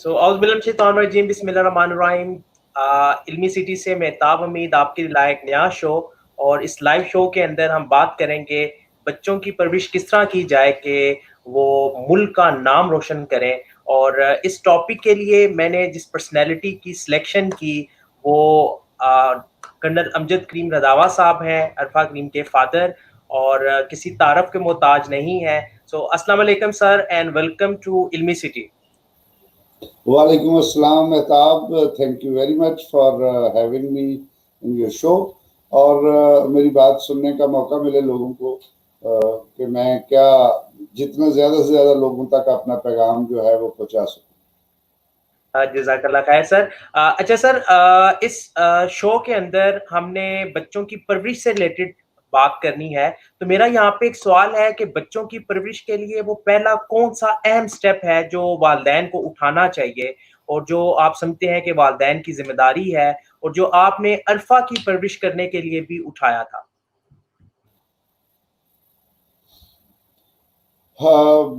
اعوذ باللہ من الشیطان الرجیم، بسم اللہ الرحمن الرحیم۔ علمی سٹی سے میں تاب امید آپ کے لیے ایک نیا شو، اور اس لائیو شو کے اندر ہم بات کریں گے بچوں کی پرورش کس طرح کی جائے کہ وہ ملک کا نام روشن کریں۔ اور اس ٹاپک کے لیے میں نے جس پرسنالٹی کی سلیکشن کی وہ کرنل امجد کریم رضاوہ صاحب ہیں، عرفہ کریم کے فادر، اور کسی تعارف کے محتاج نہیں ہے۔ السلام علیکم sir and welcome to Ilmi City. وعلیکم السلام Mahtab, thank you very much for having me in your show, اور میری بات سننے کا موقع ملے لوگوں کو کہ میں کیا جتنا زیادہ سے زیادہ لوگوں تک اپنا پیغام جو ہے وہ پہنچا سکوں۔ جزاک اللہ خیر سر۔ اچھا سر، اس شو کے اندر ہم نے بچوں کی پرورش سے ریلیٹڈ بات کرنی ہے، تو میرا یہاں پہ ایک سوال ہے کہ بچوں کی پرورش کے لیے وہ پہلا کون سا اہم سٹیپ ہے جو والدین کو اٹھانا چاہیے، اور جو آپ سمجھتے ہیں کہ والدین کی ذمہ داری ہے، اور جو آپ نے عرفہ کی پرورش کرنے کے لیے بھی اٹھایا تھا؟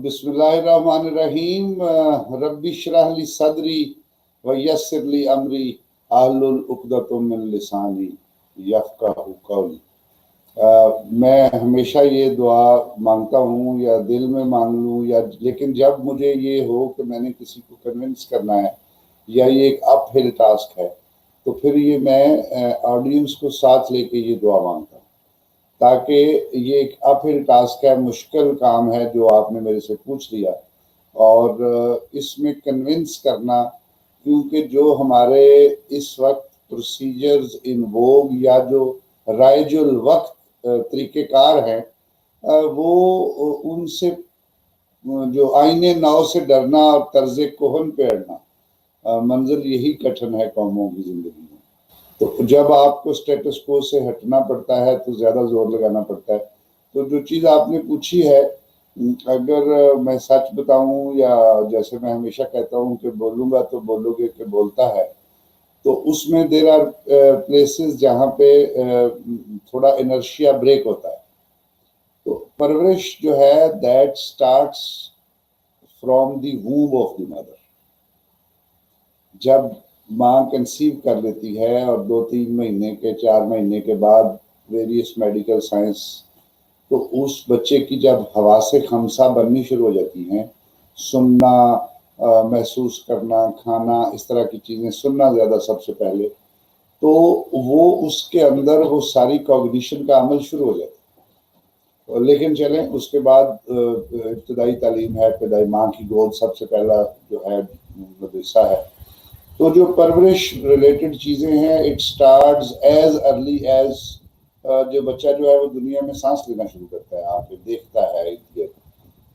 بسم اللہ الرحمن الرحیم، رب اشرح لی صدری ویسر لی امری واحلل عقدۃ من لسانی یفقہوا قولی۔ میں ہمیشہ یہ دعا مانگتا ہوں، یا دل میں مانگ لوں لیکن جب مجھے یہ ہو کہ میں نے کسی کو کنونس کرنا ہے یا یہ ایک اپ ہل ٹاسک ہے، تو پھر یہ میں آڈینس کو ساتھ لے کے یہ دعا مانگتا ہوں، تاکہ یہ ایک اپ ہل ٹاسک ہے، مشکل کام ہے جو آپ نے میرے سے پوچھ لیا، اور اس میں کنونس کرنا، کیونکہ جو ہمارے اس وقت پروسیجرز ان ووگ یا جو رائج الوقت طریقہ کار ہیں، وہ ان سے جو آئینے نو سے ڈرنا اور طرز کہن پہ اڑنا، منظر یہی کٹھن ہے قوموں کی زندگی میں۔ تو جب آپ کو سٹیٹس کو سے ہٹنا پڑتا ہے تو زیادہ زور لگانا پڑتا ہے۔ تو جو چیز آپ نے پوچھی ہے، اگر میں سچ بتاؤں، یا جیسے میں ہمیشہ کہتا ہوں کہ بولوں گا تو بولو گے کہ بولتا ہے، تو اس میں دیر آر پلیسز جہاں پہ تھوڑا انرشیا بریک ہوتا ہے۔ تو پرورش جو ہے دیٹ سٹارٹس فرام دی وomb آف دی مدر۔ جب ماں کنسیو کر لیتی ہے اور 2-3 مہینے کے 4 مہینے کے بعد ویریس میڈیکل سائنس، تو اس بچے کی جب حواس خمسہ بننی شروع ہو جاتی ہیں، سننا، محسوس کرنا، کھانا، اس طرح کی چیزیں، سننا زیادہ سب سے پہلے، تو وہ اس کے اندر وہ ساری کوگنیشن کا عمل شروع ہو جاتا ہے۔ لیکن چلیں، اس کے بعد ابتدائی تعلیم ہے، ابتدائی ماں کی گود سب سے پہلا جو ہے مدرسہ ہے۔ تو جو پرورش ریلیٹڈ چیزیں ہیں، it starts as early as جو بچہ جو ہے وہ دنیا میں سانس لینا شروع کرتا ہے، آپ دیکھتا ہے ارد گرد،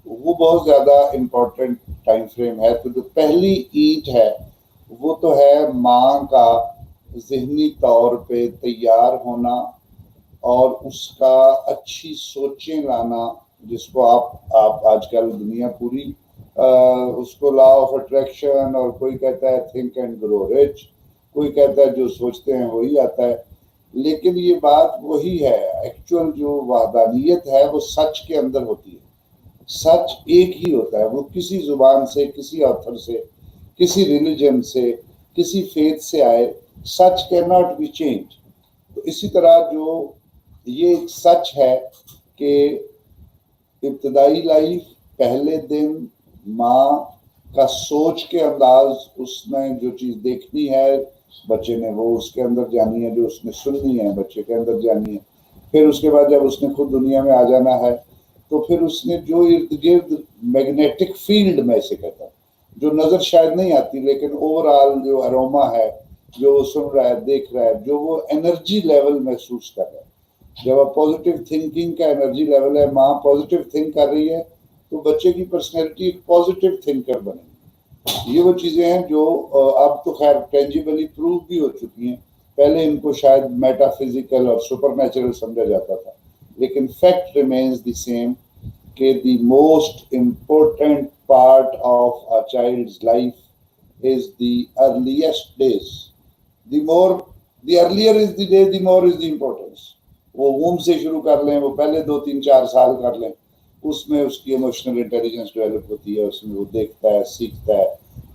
وہ بہت زیادہ امپورٹنٹ ٹائم فریم ہے۔ تو جو پہلی اینٹ ہے وہ تو ہے ماں کا ذہنی طور پہ تیار ہونا، اور اس کا اچھی سوچیں لانا، جس کو آپ آج کل دنیا پوری اس کو لا آف اٹریکشن، اور کوئی کہتا ہے تھنک اینڈ گرو رچ، کوئی کہتا ہے جو سوچتے ہیں وہی آتا ہے۔ لیکن یہ بات وہی ہے، ایکچوئل جو وحدانیت ہے وہ سچ کے اندر ہوتی ہے۔ سچ ایک ہی ہوتا ہے، وہ کسی زبان سے، کسی آتھر سے، کسی ریلیجن سے، کسی فیتھ سے آئے، سچ کین ناٹ بی چینج۔ تو اسی طرح جو یہ ایک سچ ہے کہ ابتدائی لائف، پہلے دن ماں کا سوچ کے انداز، اس نے جو چیز دیکھنی ہے بچے نے وہ اس کے اندر جانی ہے، جو اس نے سننی ہے بچے کے اندر جانی ہے۔ پھر اس کے بعد جب اس نے خود دنیا میں آ جانا ہے، تو پھر اس نے جو ارد گرد میگنیٹک فیلڈ میں سے کہتا ہے، جو نظر شاید نہیں آتی لیکن اوور آل جو اروما ہے، جو وہ سن رہا ہے، دیکھ رہا ہے، جو وہ انرجی لیول محسوس کر رہا ہے۔ جب آپ پازیٹیو تھنکنگ کا انرجی لیول ہے، ماں پازیٹیو تھنک کر رہی ہے، تو بچے کی پرسنالٹی ایک پازیٹیو تھنکر بنے گی۔ یہ وہ چیزیں ہیں جو اب تو خیر ٹینجیبلی پروو بھی ہو چکی ہیں، پہلے ان کو شاید میٹا فزیکل اور سپر نیچرل سمجھا جاتا تھا، لیکن فیکٹ ریمینز دی سیم کہ the most important part of a child's life is the earliest days. The earlier is the day, the more is the importance. وہ ووم سے شروع کر لیں، وہ پہلے 2-3-4 سال کر لیں، اس میں اس کی ایموشنل انٹیلیجنس ڈیولپ ہوتی ہے، اس میں وہ دیکھتا ہے، سیکھتا ہے،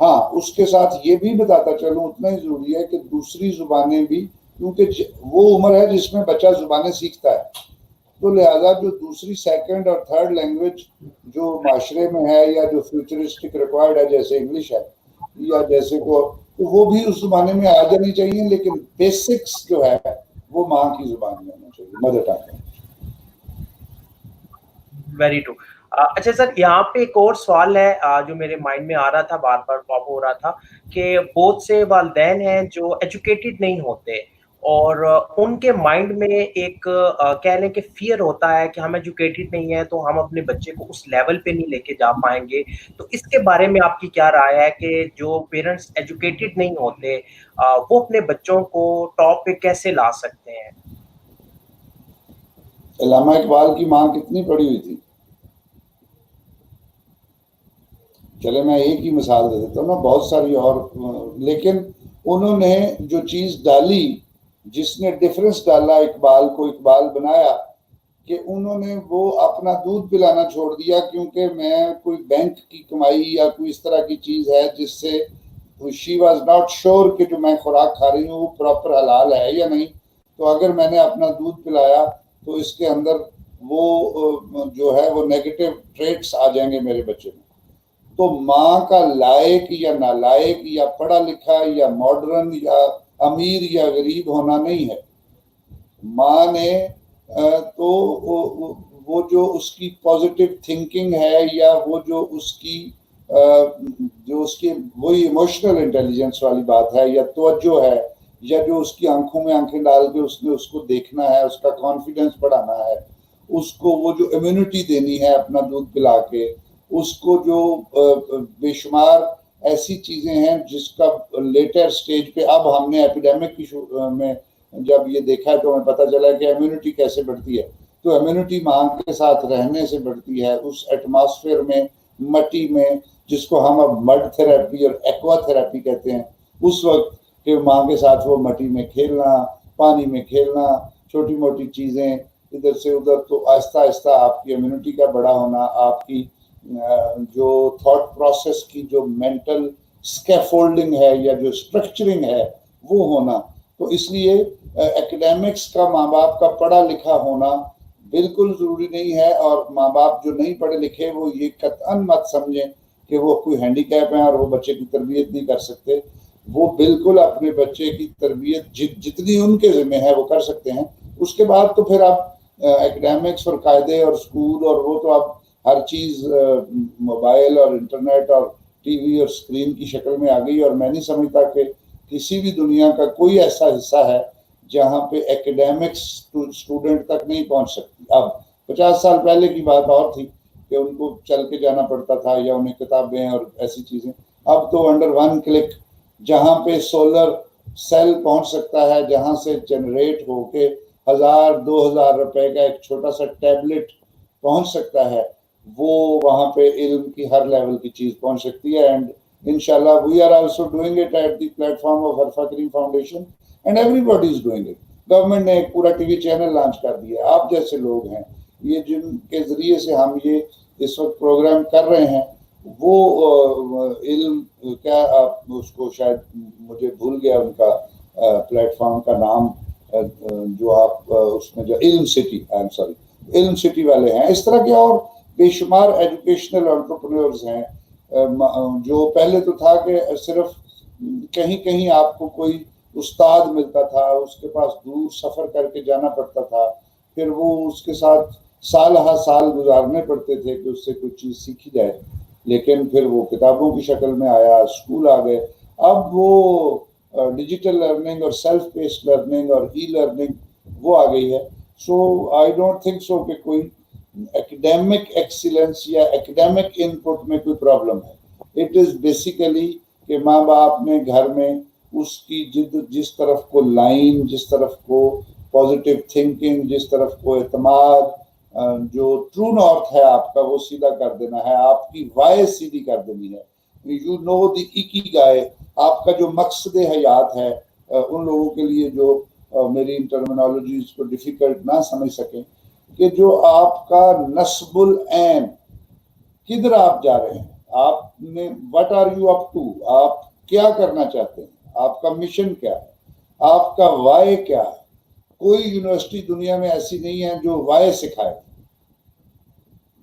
ہاں اس کے ساتھ یہ بھی بتاتا چلوں اتنا ہی ضروری ہے کہ دوسری زبانیں بھی، کیونکہ وہ عمر ہے جس میں بچہ زبانیں سیکھتا ہے، تو لہذا جو دوسری سیکنڈ اور تھرڈ لینگویج جو معاشرے میں ہے یا جو فیوچرسٹک ریکوائرڈ ہے جیسے انگلش ہے یا جیسے کو، تو وہ بھی اس زبانے میں آ جانی چاہیے، لیکن بیسکس جو ہے وہ ماں کی زبان میں ہونا چاہیے، مدر ٹنگ میں۔ Very true. اچھا سر، یہاں پہ ایک اور سوال ہے جو میرے مائنڈ میں آ رہا تھا، بار بار پاپ ہو رہا تھا، کہ بہت سے والدین ہیں جو ایجوکیٹڈ نہیں ہوتے اور ان کے مائنڈ میں ایک کہہ لیں کہ فیئر ہوتا ہے کہ ہم ایجوکیٹڈ نہیں ہیں تو ہم اپنے بچے کو اس لیول پہ نہیں لے کے جا پائیں گے، تو اس کے بارے میں آپ کی کیا رائے ہے کہ جو پیرنٹس ایجوکیٹڈ نہیں ہوتے وہ اپنے بچوں کو ٹاپ پہ کیسے لا سکتے ہیں؟ علامہ اقبال کی ماں کتنی پڑھی ہوئی تھی؟ چلے میں ایک ہی مثال دے دیتا ہوں نا، بہت ساری اور، لیکن انہوں نے جو چیز ڈالی، جس نے ڈفرنس ڈالا اقبال کو اقبال بنایا، کہ انہوں نے وہ اپنا دودھ پلانا چھوڑ دیا، کیونکہ میں کوئی بینک کی کمائی یا کوئی اس طرح کی چیز ہے جس سے شی واز ناٹ شیور کہ جو میں خوراک کھا رہی ہوں وہ پراپر حلال ہے یا نہیں، تو اگر میں نے اپنا دودھ پلایا تو اس کے اندر وہ جو ہے وہ نیگیٹو ٹریٹس آ جائیں گے میرے بچے میں۔ تو ماں کا لائق یا نالائق یا پڑھا لکھا یا ماڈرن یا امیر یا غریب ہونا نہیں ہے، ماں نے تو وہ جو اس کی پازیٹیو تھنکنگ ہے یا وہ جو اس کی وہی ایموشنل انٹیلیجنس والی بات ہے یا توجہ ہے، یا جو اس کی آنکھوں میں آنکھیں ڈال کے اس نے اس کو دیکھنا ہے، اس کا کانفیڈنس بڑھانا ہے، اس کو وہ جو امیونٹی دینی ہے اپنا دودھ پلا کے، اس کو جو بے شمار ایسی چیزیں ہیں جس کا لیٹر سٹیج پہ اب ہم نے ایپیڈیمک کی میں جب یہ دیکھا ہے تو ہمیں پتہ چلا کہ امیونٹی کیسے بڑھتی ہے، تو امیونٹی ماں کے ساتھ رہنے سے بڑھتی ہے، اس ایٹماسفیئر میں، مٹی میں، جس کو ہم اب مڈ تھراپی اور ایکوا تھراپی کہتے ہیں، اس وقت کہ ماں کے ساتھ وہ مٹی میں کھیلنا، پانی میں کھیلنا، چھوٹی موٹی چیزیں ادھر سے ادھر، تو آہستہ آہستہ آپ کی امیونٹی کا بڑا ہونا، آپ کی جو تھاٹ پروسیس کی جو مینٹل اسکیفولڈنگ ہے یا جو اسٹرکچرنگ ہے وہ ہونا۔ تو اس لیے ایکڈیمکس کا ماں باپ کا پڑھا لکھا ہونا بالکل ضروری نہیں ہے، اور ماں باپ جو نہیں پڑھے لکھے وہ یہ قطعاً مت سمجھیں کہ وہ کوئی ہینڈی کیپ ہیں اور وہ بچے کی تربیت نہیں کر سکتے، وہ بالکل اپنے بچے کی تربیت جتنی ان کے ذمہ ہے وہ کر سکتے ہیں۔ اس کے بعد تو پھر آپ ایکڈیمکس اور قاعدے اور اسکول اور وہ تو اب ہر چیز موبائل اور انٹرنیٹ اور ٹی وی اور اسکرین کی شکل میں آ گئی، اور میں نہیں سمجھتا کہ کسی بھی دنیا کا کوئی ایسا حصہ ہے جہاں پہ ایکڈیمکس اسٹوڈنٹ تک نہیں پہنچ سکتی۔ اب 50 سال پہلے کی بات اور تھی کہ ان کو چل کے جانا پڑتا تھا یا انہیں کتابیں اور ایسی چیزیں، اب تو انڈر ون کلک جہاں پہ سولر سیل پہنچ سکتا ہے، جہاں سے جنریٹ ہو کے 1000-2000 روپے کا ایک چھوٹا سا ٹیبلٹ پہنچ سکتا ہے، وہ وہاں پہ علم کی ہر لیول کی چیز پہنچ سکتی ہے۔ اینڈ انشاءاللہ we are also doing it at the platform of Arfa Karim foundation and everybody is doing it. Government نے ایک پورا ٹی وی چینل لانچ کر دیا ہے، آپ جیسے لوگ ہیں یہ جن کے ذریعے سے ہم یہ اس وقت پروگرام کر رہے ہیں، وہ علم کیا، آپ اس کو شاید مجھے بھول گیا ان کا پلیٹ فارم کا نام، جو آپ اس میں جو علم سٹی، علم سٹی والے ہیں، اس طرح کے اور بے شمار ایجوکیشنل انٹرپرینورز ہیں، جو پہلے تو تھا کہ صرف کہیں کہیں آپ کو کوئی استاد ملتا تھا، اس کے پاس دور سفر کر کے جانا پڑتا تھا، پھر وہ اس کے ساتھ سال ہر سال گزارنے پڑتے تھے کہ اس سے کوئی چیز سیکھی جائے، لیکن پھر وہ کتابوں کی شکل میں آیا، اسکول آ گئے، اب وہ ڈیجیٹل لرننگ اور سیلف بیسڈ لرننگ اور ای لرننگ وہ آ گئی ہے۔ سو آئی ڈونٹ تھنک سو کہ کوئی ایکڈیمک ایکسیلنس یا ایکڈیمک ان پٹ میں کوئی پرابلم ہے۔ اٹ از بیسیکلی کہ ماں باپ نے گھر میں اس کی جس طرف کو لائن، جس طرف کو پازیٹیو تھنکنگ، جس طرف کو اعتماد، جو ٹرو نارتھ ہے آپ کا وہ سیدھا کر دینا ہے، آپ کی وائے سیدھی کر دینی ہے۔ یو نو دی اکیگائی، آپ کا جو مقصد حیات ہے، ان لوگوں کے لیے جو میری ٹرمینالوجیز کو ڈیفیکلٹ نہ سمجھ سکیں، کہ جو آپ کا نصب العین، کدھر آپ جا رہے ہیں، آپ نے what are you up to, آپ کیا کرنا چاہتے ہیں, آپ کا مشن کیا ہے, آپ کا وائے کیا ہے. کوئی یونیورسٹی دنیا میں ایسی نہیں ہے جو وائے سکھائے.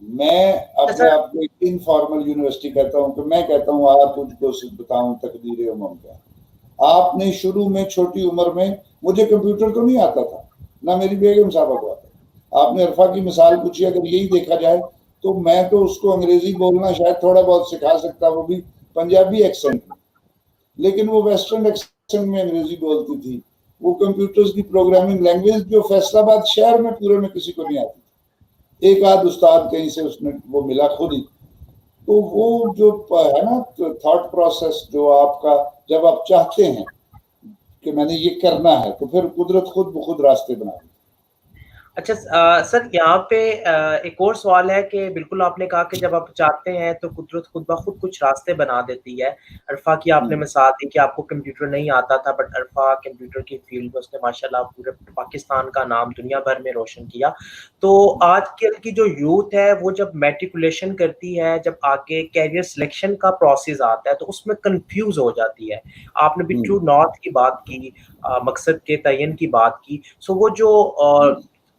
میں اپنے سر آپ کو ایک انفارمل یونیورسٹی کہتا ہوں کہ میں کہتا ہوں آپ تجھ کو بتاؤں تقدیر امم کیا. آپ نے شروع میں چھوٹی عمر میں, مجھے کمپیوٹر تو نہیں آتا تھا, نہ میری بیگم صاحبہ کو آتا. آپ نے عرفا کی مثال پوچھی, اگر یہی دیکھا جائے تو میں تو اس کو انگریزی بولنا شاید تھوڑا بہت سکھا سکتا, وہ بھی پنجابی ایکسنٹ میں, لیکن وہ ویسٹرن ایکسنٹ میں انگریزی بولتی تھی. وہ کمپیوٹرز کی پروگرامنگ لینگویج جو فیصل آباد شہر میں پورے میں کسی کو نہیں آتی, ایک آدھ استاد کہیں سے اس نے وہ ملا خود ہی. تو وہ جو ہے نا تھاٹ پروسیس جو آپ کا, جب آپ چاہتے ہیں کہ میں نے یہ کرنا ہے تو پھر قدرت خود بخود راستے بنا دی. اچھا سر یہاں پہ ایک اور سوال ہے کہ بالکل آپ نے کہا کہ جب آپ چاہتے ہیں تو قدرت خود بخود کچھ راستے بنا دیتی ہے. عرفا کی آپ نے مثال دی کہ آپ کو کمپیوٹر نہیں آتا تھا, بٹ عرفا کمپیوٹر کی فیلڈ میں اس نے ماشاءاللہ پورے پاکستان کا نام دنیا بھر میں روشن کیا. تو آج کل کی جو یوتھ ہے وہ جب میٹریکولیشن کرتی ہے, جب آگے کیریئر سلیکشن کا پروسیس آتا ہے تو اس میں کنفیوز ہو جاتی ہے. آپ نے بھی ٹرو نارتھ کی بات کی, مقصد کے تعین کی بات کی. سو وہ جو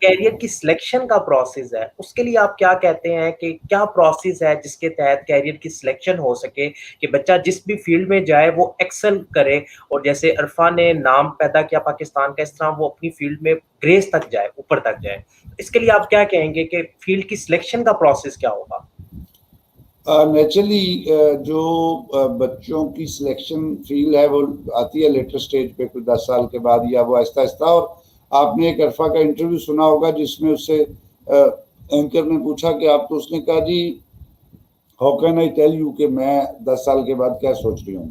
کیریئر کی سلیکشن کا پروسیس ہے اس کے لیے آپ کیا کہتے ہیں کہ کیا پروسیس ہے جس کے تحت کیریئر کی سلیکشن ہو سکے کہ بچہ جس بھی فیلڈ میں جائے وہ ایکسل کرے, اور جیسے عرفا نے نام پیدا کیا پاکستان کا, اس طرح وہ اپنی فیلڈ میں گریس تک جائے, اوپر تک جائے. اس کے لیے آپ کیا کہیں گے کہ فیلڈ کی سلیکشن کا پروسیس کیا ہوگا؟ نیچرلی جو بچوں کی سلیکشن فیلڈ ہے وہ آتی ہے لیٹر سٹیج پہ کوئی 10 سال کے بعد, یا وہ آہستہ آہستہ. اور آپ نے ایک عرفا کا انٹرویو سنا ہوگا جس میں اس سے اینکر نے پوچھا کہ آپ, تو اس نے کہا جی how can I tell you کہ میں 10 سال کے بعد کیا سوچ رہی ہوں.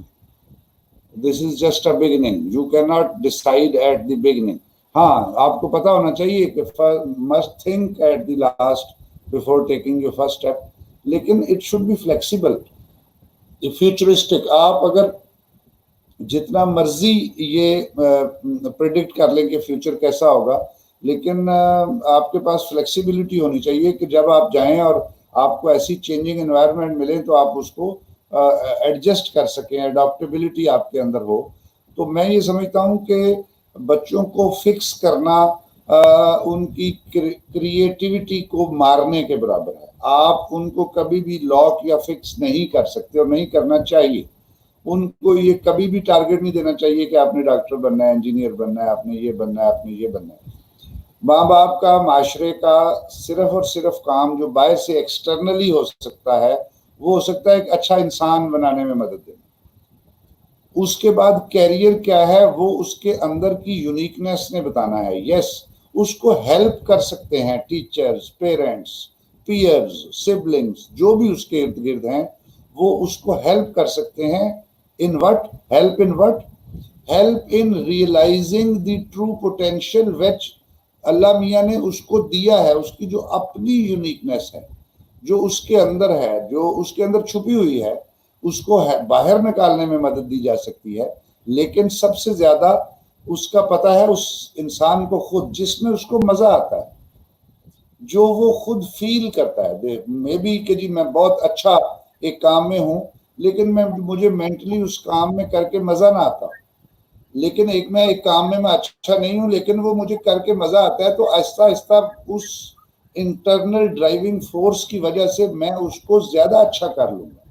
This is just a beginning, you can not decide at the beginning. ہاں آپ کو پتا ہونا چاہیے کہ must think at the last before taking your first step, لیکن it should be flexible, futuristic. آپ اگر جتنا مرضی یہ پریڈکٹ کر لیں کہ فیوچر کیسا ہوگا, لیکن آپ کے پاس فلیکسیبلٹی ہونی چاہیے کہ جب آپ جائیں اور آپ کو ایسی چینجنگ انوائرمنٹ ملے تو آپ اس کو ایڈجسٹ کر سکیں, اڈاپٹیبلٹی آپ کے اندر ہو. تو میں یہ سمجھتا ہوں کہ بچوں کو فکس کرنا ان کی کریٹیوٹی کو مارنے کے برابر ہے. آپ ان کو کبھی بھی لاک یا فکس نہیں کر سکتے اور نہیں کرنا چاہیے. ان کو یہ کبھی بھی ٹارگٹ نہیں دینا چاہیے کہ آپ نے ڈاکٹر بننا ہے, انجینئر بننا ہے, آپ نے یہ بننا ہے, آپ نے یہ بننا ہے. ماں باپ کا, معاشرے کا صرف اور صرف کام جو باہر سے ایکسٹرنلی ہو سکتا ہے وہ ہو سکتا ہے ایک اچھا انسان بنانے میں مدد دینا. اس کے بعد کیریئر کیا ہے وہ اس کے اندر کی یونیکنیس نے بتانا ہے. یس اس کو ہیلپ کر سکتے ہیں ٹیچرز, پیرنٹس, پیئرز, سبلنگز, جو بھی اس کے ارد گرد ہیں وہ اس کو ہیلپ کر سکتے ہیں. In what help, in what help in realizing the true potential which اللہ میاں نے اس کو دیا ہے. اس کی جو اپنی یونیکنیس ہے, جو اس کے اندر ہے, جو اس کے اندر چھپی ہوئی ہے, اس کو باہر نکالنے میں مدد دی جا سکتی ہے. لیکن سب سے زیادہ اس کا پتہ ہے اس انسان کو خود, جس میں اس کو مزہ آتا ہے, جو وہ خود فیل کرتا ہے. میں بھی کہ جی میں بہت اچھا ایک کام میں ہوں لیکن مجھے مینٹلی اس کام میں کر کے مزہ نہ آتا, لیکن ایک کام میں اچھا نہیں ہوں لیکن وہ مجھے کر کے مزہ آتا ہے. تو آہستہ آہستہ اس انٹرنل ڈرائیونگ فورس کی وجہ سے میں اس کو زیادہ اچھا کر لوں گا,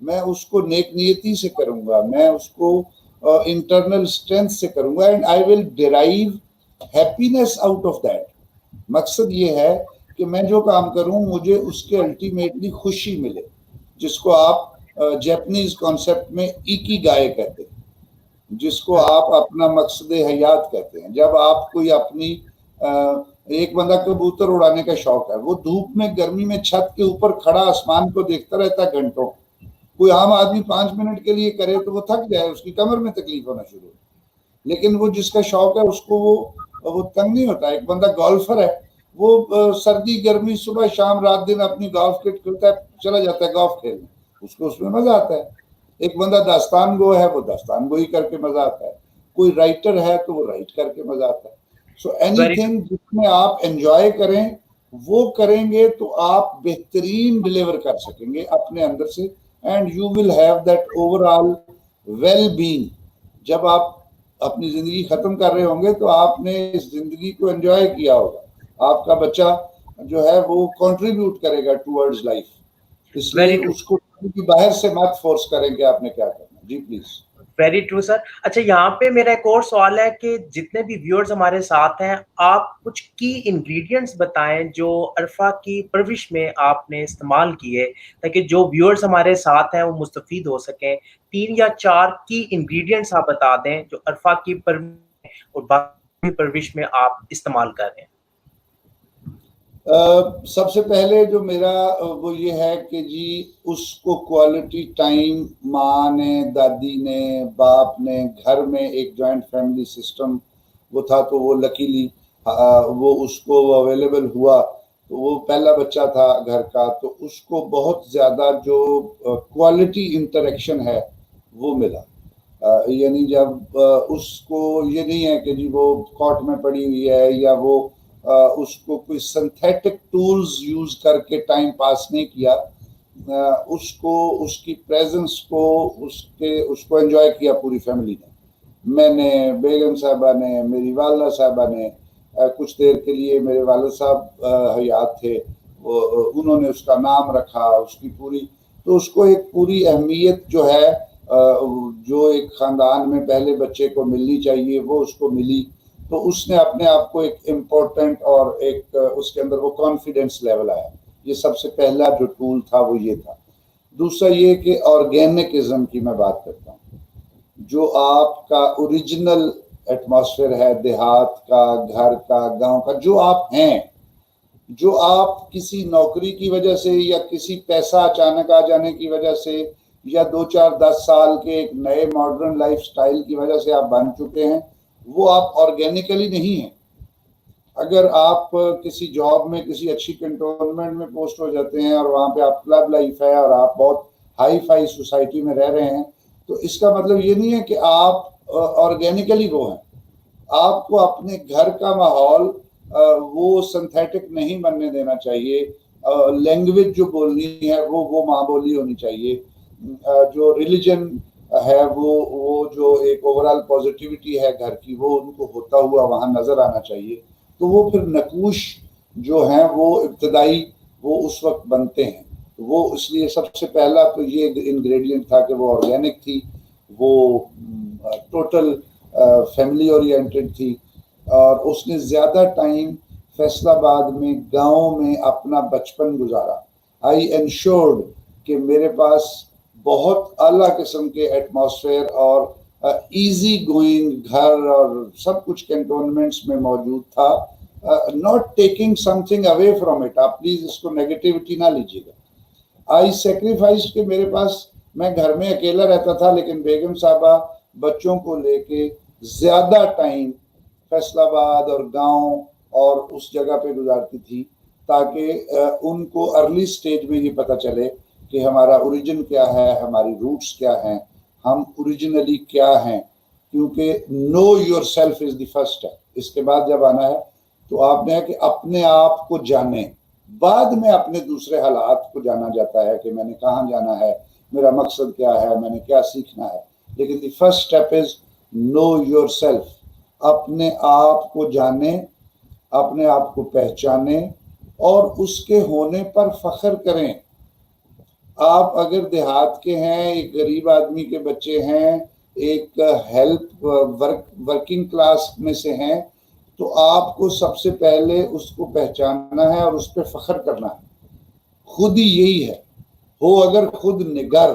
میں اس کو نیک نیتی سے کروں گا, میں اس کو انٹرنل اسٹرینتھ سے کروں گا, and I will derive happiness out of that. مقصد یہ ہے کہ میں جو کام کروں مجھے اس کے الٹیمیٹلی خوشی ملے, جس کو آپ جیپنیز کانسیپٹ میں ایکی گائے کہتے ہیں, جس کو آپ اپنا مقصد حیات کہتے ہیں. جب آپ کوئی اپنی ایک بندہ کبوتر اڑانے کا شوق ہے, وہ دھوپ میں گرمی میں چھت کے اوپر کھڑا آسمان کو دیکھتا رہتا ہے گھنٹوں. کوئی عام آدمی 5 منٹ کے لیے کرے تو وہ تھک جائے, اس کی کمر میں تکلیف ہونا شروع ہو. لیکن وہ جس کا شوق ہے اس کو وہ تنگ نہیں ہوتا. ایک بندہ گولفر ہے, وہ سردی گرمی صبح شام رات دن اپنی گولف کٹ کھلتا ہے, چلا جاتا ہے گولف کھیلنے, اس کو اس میں مزہ آتا ہے. ایک بندہ داستان گو ہے, وہ داستان گوئی کر کے مزہ آتا ہے. کوئی رائٹر ہے تو وہ رائٹ کر کے مزہ آتا ہے. سو اینی تھنگ جس میں آپ انجوائے کریں وہ کریں گے تو آپ بہترین ڈیلیور کر سکیں گے اپنے اندر سے. and you will have that overall well-being. جب آپ اپنی زندگی ختم کر رہے ہوں گے تو آپ نے اس زندگی کو انجوائے کیا ہوگا، آپ کا بچہ جو ہے وہ کنٹریبیوٹ کرے گا ٹورڈز لائف، اس لیے اس کو باہر سے مت فورس کریں کہ آپ نے کیا کرنا. جی پلیز. ویری ٹرو سر. اچھا یہاں پہ میرا ایک اور سوال ہے کہ جتنے بھی ویورز ہمارے ساتھ ہیں، آپ کچھ کی انگریڈینٹس بتائیں جو عرفہ کی پرورش میں آپ نے استعمال کیے تاکہ جو ویورز ہمارے ساتھ ہیں وہ مستفید ہو سکیں. 3 یا 4 کی انگریڈینٹس آپ بتا دیں جو عرفہ کی پرورش اور باقی پرورش میں آپ استعمال کر رہے ہیں. سب سے پہلے جو میرا وہ یہ ہے کہ جی اس کو کوالٹی ٹائم ماں نے، دادی نے، باپ نے، گھر میں ایک جوائنٹ فیملی سسٹم وہ تھا تو وہ لکیلی وہ اس کو اویلیبل ہوا، تو وہ پہلا بچہ تھا گھر کا، تو اس کو بہت زیادہ جو کوالٹی انٹریکشن ہے وہ ملا. یعنی جب اس کو یہ نہیں ہے کہ جی وہ کاٹ میں پڑی ہوئی ہے یا وہ اس کو کوئی سنتھیٹک ٹولز یوز کر کے ٹائم پاس نہیں کیا، اس کو اس کی پریزنس کو اس کو انجوائے کیا پوری فیملی نے. میں نے، بیگم صاحبہ نے، میری والدہ صاحبہ نے، کچھ دیر کے لیے میرے والد صاحب حیات تھے، انہوں نے اس کا نام رکھا، اس کی پوری، تو اس کو ایک پوری اہمیت جو ہے جو ایک خاندان میں پہلے بچے کو ملنی چاہیے وہ اس کو ملی. تو اس نے اپنے آپ کو ایک امپورٹنٹ اور ایک اس کے اندر وہ کانفیڈنس لیول آیا. یہ سب سے پہلا جو ٹول تھا وہ یہ تھا. دوسرا یہ کہ آرگینکزم کی میں بات کرتا ہوں، جو آپ کا اوریجنل ایٹماسفیئر ہے دیہات کا، گھر کا، گاؤں کا، جو آپ ہیں، جو آپ کسی نوکری کی وجہ سے یا کسی پیسہ اچانک آ جانے کی وجہ سے یا 2-4-10 سال کے ایک نئے ماڈرن لائف سٹائل کی وجہ سے آپ بن چکے ہیں، وہ آپ آرگینیکلی نہیں ہیں. اگر آپ کسی جاب میں کسی اچھی کنٹونمنٹ میں پوسٹ ہو جاتے ہیں اور وہاں پہ آپ کلب لائف ہے اور آپ بہت ہائی فائی سوسائٹی میں رہ رہے ہیں، تو اس کا مطلب یہ نہیں ہے کہ آپ آرگینیکلی وہ ہیں. آپ کو اپنے گھر کا ماحول وہ سنتھیٹک نہیں بننے دینا چاہیے. لینگویج جو بولنی ہے وہ ماں بولی ہونی چاہیے. جو ریلیجن ہے وہ جو ایک اوورال پازیٹیوٹی ہے گھر کی، وہ ان کو ہوتا ہوا وہاں نظر آنا چاہیے. تو وہ پھر نقوش جو ہیں وہ ابتدائی وہ اس وقت بنتے ہیں. وہ اس لیے سب سے پہلا تو یہ انگریڈینٹ تھا کہ وہ آرگینک تھی، وہ ٹوٹل فیملی اورینٹڈ تھی، اور اس نے زیادہ ٹائم فیصل آباد میں گاؤں میں اپنا بچپن گزارا. آئی انشورڈ کہ میرے پاس بہت اعلیٰ قسم کے ایٹماسفیئر اور ایزی گوئنگ گھر اور سب کچھ کینٹونمنٹس میں موجود تھا. Not taking some thing away from it, آپ پلیز اس کو نیگیٹیوٹی نہ لیجیے گا. آئی سیکریفائز کہ میرے پاس، میں گھر میں اکیلا رہتا تھا لیکن بیگم صاحبہ بچوں کو لے کے زیادہ ٹائم فیصل آباد اور گاؤں اور اس جگہ پہ گزارتی تھی تاکہ ان کو ارلی سٹیج میں یہ پتہ چلے کہ ہمارا اوریجن کیا ہے، ہماری روٹس کیا ہیں، ہم اوریجنلی کیا ہیں. کیونکہ know yourself is the first ہے. اس کے بعد جب آنا ہے تو آپ نے کہ اپنے آپ کو جانیں، بعد میں اپنے دوسرے حالات کو جانا جاتا ہے کہ میں نے کہاں جانا ہے، میرا مقصد کیا ہے، میں نے کیا سیکھنا ہے. لیکن the first step is know yourself. اپنے آپ کو جانیں، اپنے آپ کو پہچانیں اور اس کے ہونے پر فخر کریں. آپ اگر دیہات کے ہیں، ایک غریب آدمی کے بچے ہیں، ایک ہیلپ ورکنگ کلاس میں سے ہیں، تو آپ کو سب سے پہلے اس کو پہچاننا ہے اور اس پہ فخر کرنا ہے. خود ہی یہی ہے. ہو اگر خود نگر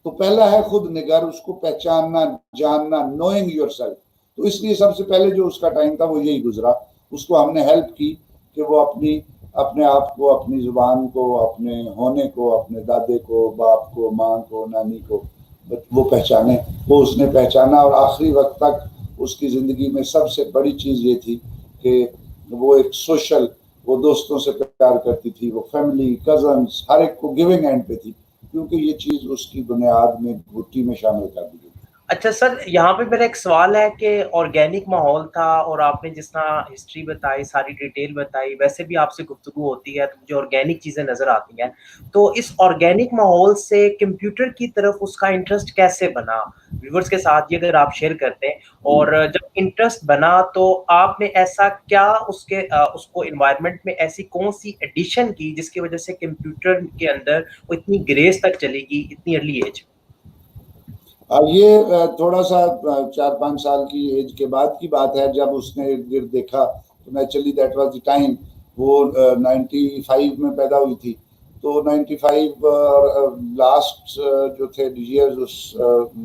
تو پہلا ہے خود نگر، اس کو پہچاننا، جاننا، نوئنگ یور سیلف. تو اس لیے سب سے پہلے جو اس کا ٹائم تھا وہ یہی گزرا. اس کو ہم نے ہیلپ کی کہ وہ اپنے آپ کو، اپنی زبان کو، اپنے ہونے کو، اپنے دادے کو، باپ کو، ماں کو، نانی کو وہ پہچانے. وہ اس نے پہچانا اور آخری وقت تک اس کی زندگی میں سب سے بڑی چیز یہ تھی کہ وہ ایک سوشل، وہ دوستوں سے پیار کرتی تھی، وہ فیملی، کزنس، ہر ایک کو گیونگ اینڈ پہ تھی، کیونکہ یہ چیز اس کی بنیاد میں گھٹی میں شامل کر دی گئی. اچھا سر، یہاں پہ میرا ایک سوال ہے کہ آرگینک ماحول تھا اور آپ نے جس طرح ہسٹری بتائی، ساری ڈیٹیل بتائی، ویسے بھی آپ سے گفتگو ہوتی ہے تو مجھے آرگینک چیزیں نظر آتی ہیں. تو اس آرگینک ماحول سے کمپیوٹر کی طرف اس کا انٹرسٹ کیسے بنا؟ ویورز کے ساتھ یہ اگر آپ شیئر کرتے ہیں. اور جب انٹرسٹ بنا تو آپ نے ایسا کیا اس کو انوائرمنٹ میں ایسی کون سی ایڈیشن کی جس کی وجہ سے کمپیوٹر کے اندر وہ اتنی گریس تک چلے گی اتنی ارلی ایج؟ یہ تھوڑا سا 4-5 سال کی ایج کے بعد کی بات ہے، جب اس نے ارد گرد دیکھا تو naturally that was the time. وہ 95 میں پیدا ہوئی تھی، تو 95 لاسٹ جو تھے ایئرز اس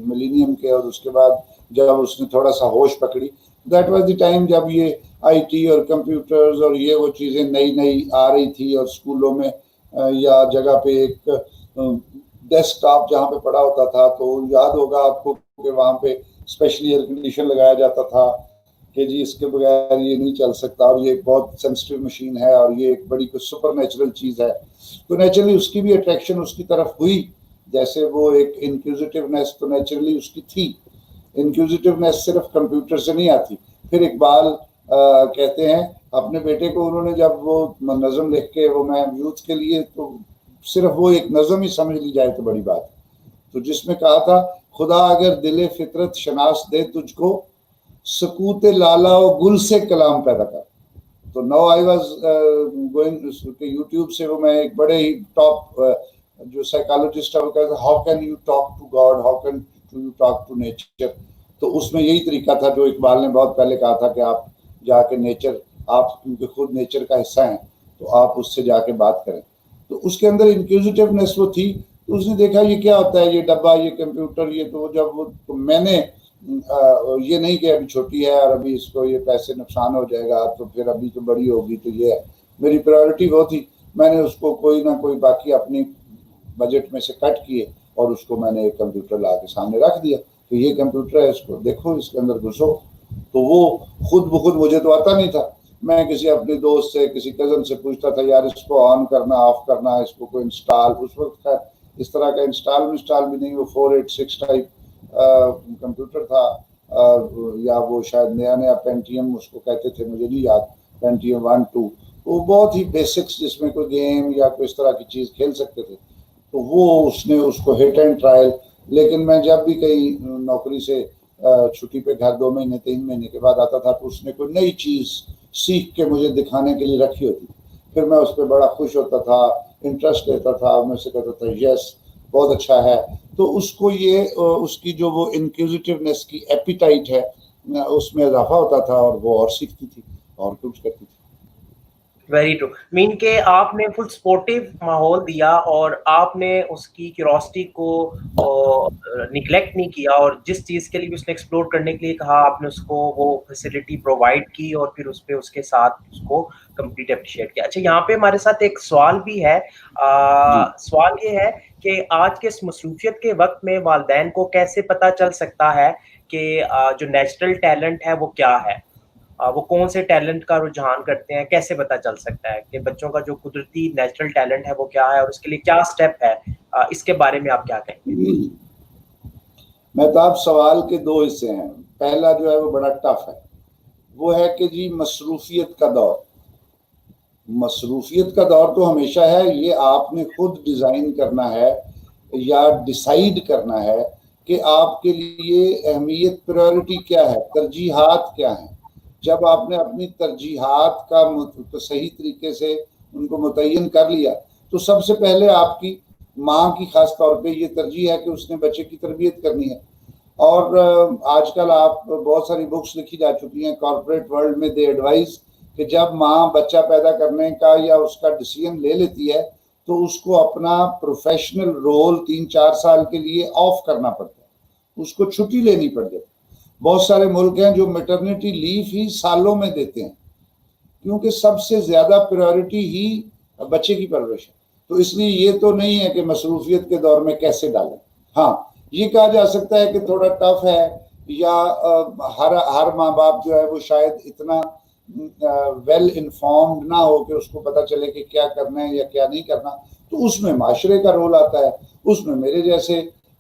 ملینیم کے، اور اس کے بعد جب اس نے تھوڑا سا ہوش پکڑی، دیٹ واز دی ٹائم جب یہ آئی ٹی اور کمپیوٹرز اور یہ وہ چیزیں نئی نئی آ رہی تھی، اور اسکولوں میں یا جگہ پہ ایک ڈیسک ٹاپ جہاں پہ پڑا ہوتا تھا، تو یاد ہوگا آپ کو کہ وہاں پہ اسپیشلی ایئر کنڈیشن لگایا جاتا تھا کہ جی اس کے بغیر یہ نہیں چل سکتا، اور یہ ایک بہت سینسٹیو مشین ہے اور یہ ایک بڑی سپر نیچرل چیز ہے. تو نیچرلی اس کی بھی اٹریکشن اس کی طرف ہوئی، جیسے وہ ایک انکوزیٹیونیس تو نیچرلی اس کی تھی. انکوزیٹیونیس صرف کمپیوٹر سے نہیں آتی. پھر اقبال کہتے ہیں اپنے بیٹے کو، انہوں نے جب وہ نظم لکھ کے وہ میں یوتھ کے لیے، تو صرف وہ ایک نظم ہی سمجھ لی جائے تو بڑی بات ہے. تو جس میں کہا تھا خدا اگر دل فطرت شناس دے تجھ کو، سکوت لالا و گل سے کلام پیدا کر. تو نو آئی واز گوئنگ یوٹیوب سے وہ میں ایک بڑے ہی ٹاپ جو سائیکالوجسٹ ہے وہ کہتے ہیں how can you talk to God, how can you talk to nature. تو اس میں یہی طریقہ تھا جو اقبال نے بہت پہلے کہا تھا کہ آپ جا کے نیچر، آپ کیونکہ خود نیچر کا حصہ ہیں تو آپ اس سے جا کے بات کریں. تو اس کے اندر انکوزیٹیونیس وہ تھی. تو اس نے دیکھا یہ کیا ہوتا ہے، یہ ڈبہ، یہ کمپیوٹر، یہ تو جب وہ تو میں نے یہ نہیں کہ ابھی چھوٹی ہے اور ابھی اس کو یہ پیسے نقصان ہو جائے گا تو پھر ابھی تو بڑی ہوگی تو یہ ہے. میری پرائورٹی وہ تھی، میں نے اس کو کوئی نہ کوئی باقی اپنی بجٹ میں سے کٹ کیے اور اس کو میں نے ایک کمپیوٹر لا کے سامنے رکھ دیا کہ یہ کمپیوٹر ہے، اس کو دیکھو، اس کے اندر گھسو. تو وہ خود بخود، مجھے تو آتا نہیں تھا، میں کسی اپنے دوست سے، کسی کزن سے پوچھتا تھا یار اس کو آن کرنا، آف کرنا، اس کو کوئی انسٹال. اس وقت خیر اس طرح کا انسٹال بھی نہیں، وہ 486 ٹائپ کمپیوٹر تھا، یا وہ شاید نیا پینٹیم اس کو کہتے تھے، مجھے نہیں یاد، پینٹیم 1-2. وہ بہت ہی بیسکس جس میں کوئی گیم یا کوئی اس طرح کی چیز کھیل سکتے تھے. تو وہ اس نے اس کو ہٹ اینڈ ٹرائل. لیکن میں جب بھی کئی نوکری سے چھٹی پہ گھر 2 مہینے 3 مہینے کے بعد آتا تھا تو اس نے کوئی نئی چیز سیکھ کے مجھے دکھانے کے لیے رکھی ہوتی. پھر میں اس پہ بڑا خوش ہوتا تھا، انٹرسٹ لیتا تھا، میں سے کہتا تھا یس بہت اچھا ہے. تو اس کو یہ اس کی جو وہ انکوزیٹیونیس کی ایپیٹائٹ ہے اس میں اضافہ ہوتا تھا، اور وہ اور سیکھتی تھی اور کچھ کرتی تھی. Very true. مین کہ آپ نے فل سپورٹیو ماحول دیا اور آپ نے اس کی کیوریوسٹی کو نگلیکٹ نہیں کیا، اور جس چیز کے لیے اس نے ایکسپلور کرنے کے لیے کہا آپ نے اس کو وہ فیسلٹی پرووائڈ کی اور پھر اس پہ اس کے ساتھ اس کو کمپلیٹ اپریشیٹ کیا. اچھا یہاں پہ ہمارے ساتھ ایک سوال بھی ہے. سوال یہ ہے کہ آج کے اس مصروفیت کے وقت میں والدین کو کیسے پتہ چل سکتا ہے کہ جو نیچرل ٹیلنٹ ہے وہ کیا ہے، وہ کون سے ٹیلنٹ کا رجحان کرتے ہیں، کیسے پتا چل سکتا ہے کہ بچوں کا جو قدرتی نیچرل ٹیلنٹ ہے وہ کیا ہے اور اس کے لیے کیا سٹیپ ہے؟ اس کے بارے میں آپ کیا کہیں گے؟ مہتاب، سوال کے 2 حصے ہیں. پہلا جو ہے وہ بڑا ٹف ہے، وہ ہے کہ جی مصروفیت کا دور. مصروفیت کا دور تو ہمیشہ ہے، یہ آپ نے خود ڈیزائن کرنا ہے یا ڈیسائیڈ کرنا ہے کہ آپ کے لیے اہمیت، پریورٹی کیا ہے، ترجیحات کیا ہیں. جب آپ نے اپنی ترجیحات کا صحیح طریقے سے ان کو متعین کر لیا تو سب سے پہلے آپ کی ماں کی خاص طور پہ یہ ترجیح ہے کہ اس نے بچے کی تربیت کرنی ہے. اور آج کل آپ بہت ساری بکس لکھی جا چکی ہیں کارپوریٹ ورلڈ میں، دے ایڈوائز کہ جب ماں بچہ پیدا کرنے کا یا اس کا ڈیسیژن لے لیتی ہے تو اس کو اپنا پروفیشنل رول 3-4 سال کے لیے آف کرنا پڑتا ہے، اس کو چھٹی لینی پڑ جاتی. بہت سارے ملک ہیں جو میٹرنیٹی لیو ہی سالوں میں دیتے ہیں، کیونکہ سب سے زیادہ پریورٹی ہی بچے کی پرورش ہے. تو اس لیے یہ تو نہیں ہے کہ مصروفیت کے دور میں کیسے ڈالیں. ہاں یہ کہا جا سکتا ہے کہ تھوڑا ٹف ہے، یا ہر ماں باپ جو ہے وہ شاید اتنا ویل انفارمڈ نہ ہو کہ اس کو پتہ چلے کہ کیا کرنا ہے یا کیا نہیں کرنا. تو اس میں معاشرے کا رول آتا ہے، اس میں میرے جیسے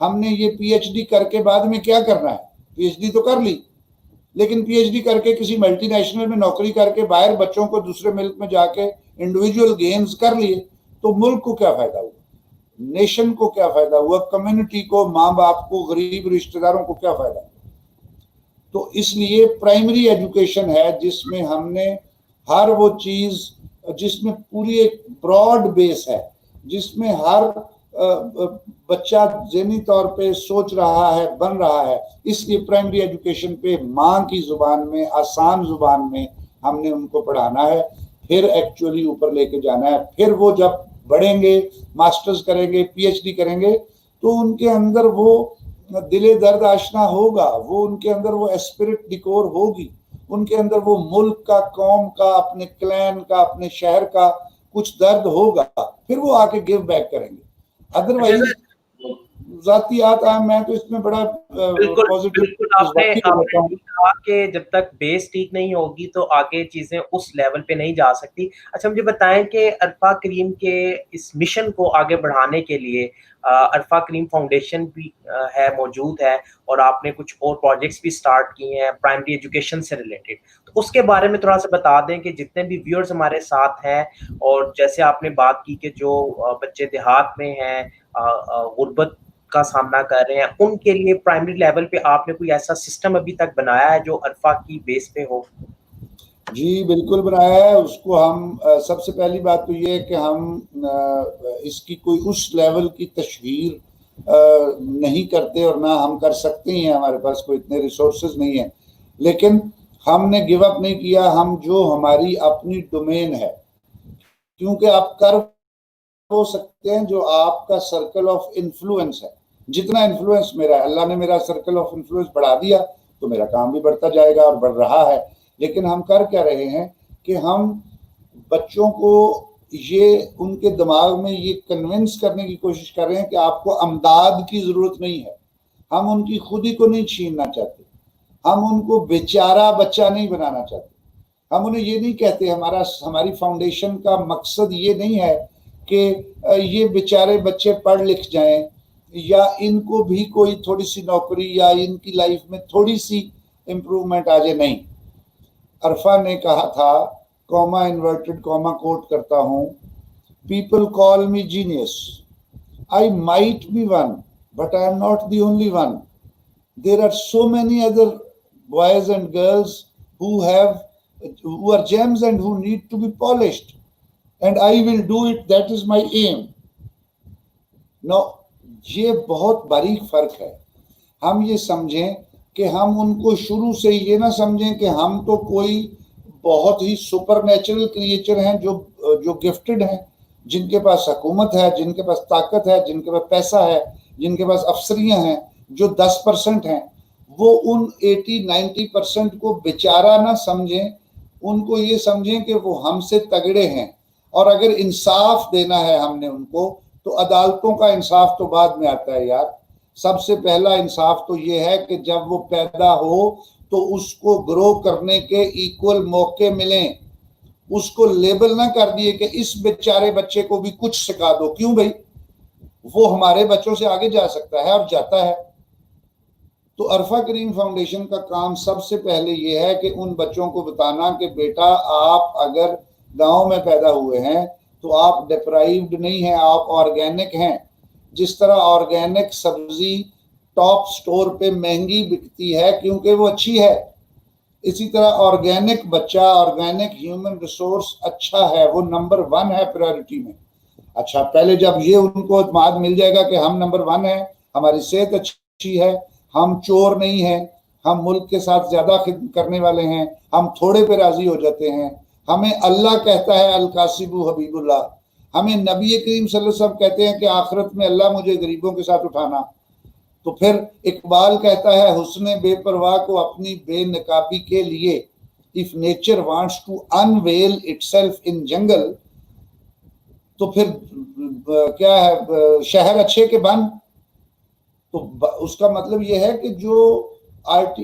ہم نے یہ پی ایچ ڈی کر کے بعد میں کیا کرنا ہے؟ پی ایچ ڈی تو کر لی، لیکن پی ایچ ڈی کر کے کسی ملٹی نیشنل میں نوکری کر کے باہر بچوں کو دوسرے ملک میں جا کے انڈیویجول گینز کر لیے، تو ملک کو کیا فائدہ ہوا؟ نیشن کو کیا فائدہ ہوا؟ کمیونٹی کو، ماں باپ کو، غریب رشتہ داروں کو کیا فائدہ ہوا؟ تو اس لیے پرائمری ایجوکیشن ہے جس میں ہم نے ہر وہ چیز، جس میں پوری ایک براڈ بیس ہے، جس میں ہر بچہ ذہنی طور پہ سوچ رہا ہے، بن رہا ہے، اس لیے پرائمری ایجوکیشن پہ ماں کی زبان میں، آسان زبان میں ہم نے ان کو پڑھانا ہے، پھر ایکچولی اوپر لے کے جانا ہے۔ پھر وہ جب بڑھیں گے، ماسٹرز کریں گے، پی ایچ ڈی کریں گے، تو ان کے اندر وہ دل درد آشنا ہوگا، وہ ان کے اندر وہ اسپرٹ ڈیکور ہوگی، ان کے اندر وہ ملک کا، قوم کا، اپنے کلین کا، اپنے شہر کا کچھ درد ہوگا، پھر وہ آ کے گیو بیک کریں گے۔ ادروائز ذاتیات میں تو اس میں بڑا بالکل آپ نے ہو جاتا ہوں۔ کہا کہ جب تک بیس ٹھیک نہیں ہوگی تو آگے چیزیں اس لیول پہ نہیں جا سکتی۔ اچھا مجھے بتائیں کہ عرفہ کریم کے اس مشن کو آگے بڑھانے کے لیے عرفہ کریم فاؤنڈیشن بھی ہے، موجود ہے، اور آپ نے کچھ اور پروجیکٹس بھی سٹارٹ کیے ہیں پرائمری ایجوکیشن سے ریلیٹڈ، تو اس کے بارے میں تھوڑا سا بتا دیں کہ جتنے بھی ویورز ہمارے ساتھ ہیں، اور جیسے آپ نے بات کی کہ جو بچے دیہات میں ہیں، غربت کا سامنا کر رہے ہیں، ان کے لیے پرائمری لیول پہ آپ نے کوئی ایسا سسٹم ابھی تک بنایا ہے جو عرفہ کی بیس پہ ہو؟ جی بالکل بنایا ہے اس کو ہم۔ سب سے پہلی بات تو یہ ہے کہ ہم اس کی کوئی اس لیول کی تشہیر نہیں کرتے، اور نہ ہم کر سکتے ہیں، ہمارے پاس کوئی اتنے ریسورسز نہیں ہیں، لیکن ہم نے گیو اپ نہیں کیا۔ ہم جو ہماری اپنی ڈومین ہے، کیونکہ آپ کر ہو سکتے ہیں جو آپ کا سرکل آف انفلوئنس ہے، جتنا انفلوئنس میرا ہے، اللہ نے میرا سرکل آف انفلوئنس بڑھا دیا تو میرا کام بھی بڑھتا جائے گا اور بڑھ رہا ہے۔ لیکن ہم کر کیا رہے ہیں کہ ہم بچوں کو یہ ان کے دماغ میں یہ کنونس کرنے کی کوشش کر رہے ہیں کہ آپ کو امداد کی ضرورت نہیں ہے، ہم ان کی خودی کو نہیں چھیننا چاہتے، ہم ان کو بیچارہ بچہ نہیں بنانا چاہتے، ہم انہیں یہ نہیں کہتے، ہماری فاؤنڈیشن کا مقصد یہ نہیں ہے کہ یہ بیچارے بچے پڑھ لکھ جائیں یا ان کو بھی کوئی تھوڑی سی نوکری یا ان کی لائف میں تھوڑی سی امپرومنٹ آ جائے، نہیں۔ عرفہ نے کہا تھا، کوما انورٹڈ کوما کوٹ کرتا ہوں، people call me genius, I might be one but I am not the only one, there are so many other boys and girls who are gems and who need to be polished, and I will do it, that is my aim. No, یہ بہت باریک فرق ہے۔ ہم یہ سمجھیں کہ ہم ان کو شروع سے یہ نہ سمجھیں کہ ہم تو کوئی بہت ہی سپر نیچرل کریچر ہیں جو گفٹڈ ہیں، جن کے پاس حکومت ہے، جن کے پاس طاقت ہے، جن کے پاس پیسہ ہے، جن کے پاس افسریاں ہیں، جو 10% ہیں، وہ ان 80-90% کو بیچارہ نہ سمجھیں، ان کو یہ سمجھیں کہ وہ ہم سے تگڑے ہیں، اور اگر انصاف دینا ہے ہم نے ان کو تو عدالتوں کا انصاف تو بعد میں آتا ہے یار۔ سب سے پہلا انصاف تو یہ ہے کہ جب وہ پیدا ہو تو اس کو گرو کرنے کے ایکول موقع ملیں، اس کو لیبل نہ کر دیے کہ اس بیچارے بچے کو بھی کچھ سکھا دو۔ کیوں بھائی؟ وہ ہمارے بچوں سے آگے جا سکتا ہے اور جاتا ہے۔ تو عرفہ کریم فاؤنڈیشن کا کام سب سے پہلے یہ ہے کہ ان بچوں کو بتانا کہ بیٹا آپ اگر گاؤں میں پیدا ہوئے ہیں تو آپ ڈپرائیوڈ نہیں ہیں، آپ آرگینک ہیں۔ جس طرح آرگینک سبزی ٹاپ سٹور پہ مہنگی بکتی ہے کیونکہ وہ اچھی ہے، اسی طرح آرگینک بچہ، آرگینک ہیومن ریسورس اچھا ہے، وہ نمبر 1 ہے پرائورٹی میں۔ اچھا پہلے جب یہ ان کو اعتماد مل جائے گا کہ ہم نمبر 1 ہیں، ہماری صحت اچھی ہے، ہم چور نہیں ہیں، ہم ملک کے ساتھ زیادہ خدمت کرنے والے ہیں، ہم تھوڑے پہ راضی ہو جاتے ہیں، ہمیں اللہ کہتا ہے القاسب حبیب اللہ، ہمیں نبی کریم صلی اللہ علیہ وسلم کہتے ہیں کہ آخرت میں اللہ مجھے غریبوں کے ساتھ اٹھانا، تو پھر اقبال کہتا ہے حسن بے پرواہ کو اپنی بے نقابی کے لیے if nature wants to unveil itself in jungle، تو پھر کیا ہے، شہر اچھے کے بن۔ تو اس کا مطلب یہ ہے کہ